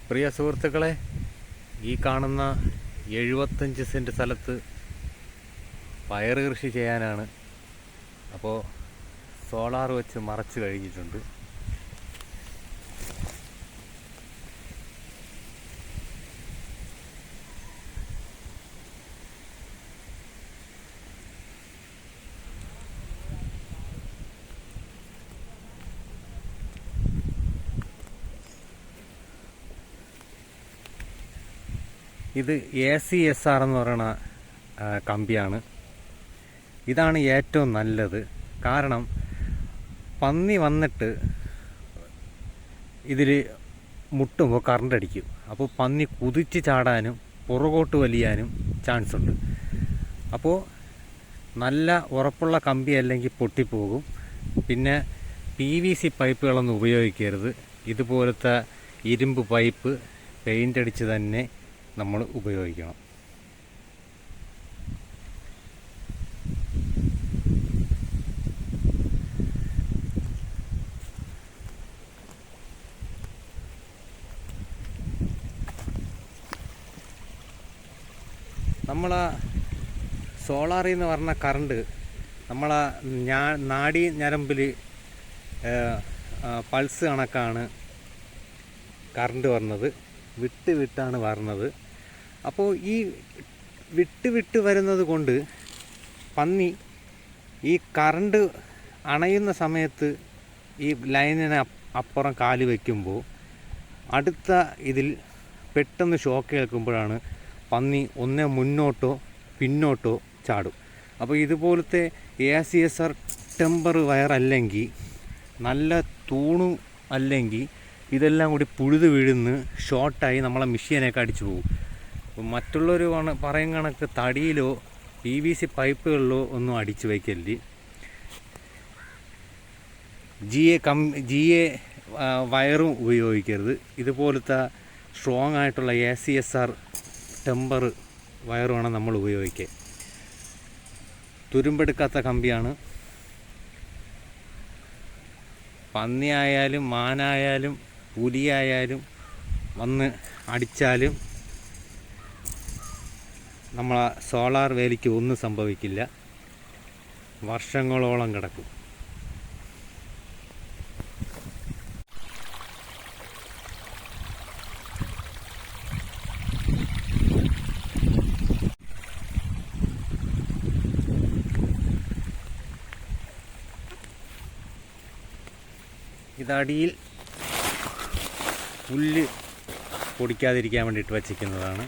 പ്രിയ സുഹൃത്തുക്കളെ, ഈ കാണുന്ന 75 സെൻറ്റ് സ്ഥലത്ത് പയർ കൃഷി ചെയ്യാനാണ്. അപ്പോൾ സോളാർ വെച്ച് മറച്ച് കഴിഞ്ഞിട്ടുണ്ട്. ഇത് ACSR എന്ന് പറയുന്ന കമ്പിയാണ്. ഇതാണ് ഏറ്റവും നല്ലത്. കാരണം പന്നി വന്നിട്ട് ഇതിൽ മുട്ടുമ്പോൾ കറണ്ട് അടിക്കും. അപ്പോൾ പന്നി കുതിച്ച് ചാടാനും പുറകോട്ട് വലിയാനും ചാൻസ് ഉണ്ട്. അപ്പോൾ നല്ല ഉറപ്പുള്ള കമ്പി അല്ലെങ്കിൽ പൊട്ടിപ്പോകും. പിന്നെ PVC പൈപ്പുകളൊന്നും ഉപയോഗിക്കരുത്. ഇതുപോലത്തെ ഇരുമ്പ് പൈപ്പ് പെയിൻ്റ് അടിച്ച് തന്നെ നമ്മൾ ഉപയോഗിക്കണം. നമ്മളെ സോളാറിൽ നിന്ന് പറഞ്ഞ കറണ്ട് നമ്മളെ നാഡി ഞരമ്പിൽ പൾസ് കണക്കാണ് കറണ്ട് വരുന്നത്. വിട്ടാണ് വരുന്നത്. അപ്പോൾ ഈ വിട്ട് വരുന്നത് കൊണ്ട് പന്നി ഈ കറണ്ട് അണയുന്ന സമയത്ത് ഈ ലൈനിന് അപ്പുറം കാല് വയ്ക്കുമ്പോൾ അടുത്ത ഇതിൽ പെട്ടെന്ന് ഷോക്ക് കേൾക്കുമ്പോഴാണ് പന്നി ഒന്നേ മുന്നോട്ടോ പിന്നോട്ടോ ചാടും. അപ്പോൾ ഇതുപോലത്തെ ACSR ടെമ്പർ വയർ അല്ലെങ്കിൽ നല്ല തൂണു അല്ലെങ്കിൽ ഇതെല്ലാം കൂടി പുഴുത് വീഴുന്ന് ഷോർട്ടായി നമ്മളെ മെഷീനൊക്കെ അടിച്ചു പോകും. മറ്റുള്ളവർ പറയും കണക്ക് തടിയിലോ PVC പൈപ്പുകളിലോ ഒന്നും അടിച്ചു വയ്ക്കരുത്. GA വയറും ഉപയോഗിക്കരുത്. ഇതുപോലത്തെ സ്ട്രോങ് ആയിട്ടുള്ള ACSR ടെമ്പർ വയറുമാണ് നമ്മൾ ഉപയോഗിക്കുക. തുരുമ്പെടുക്കാത്ത കമ്പിയാണ്. പന്നിയായാലും മാനായാലും പുലിയായാലും വന്ന് അടിച്ചാലും നമ്മളെ സോളാർ വേലിക്ക് ഒന്നും സംഭവിക്കില്ല. വർഷങ്ങളോളം കിടക്കും. ഇതടിയിൽ പുല്ല് പൊടിക്കാതിരിക്കാൻ വേണ്ടിയിട്ട് വച്ചിരിക്കുന്നതാണ്.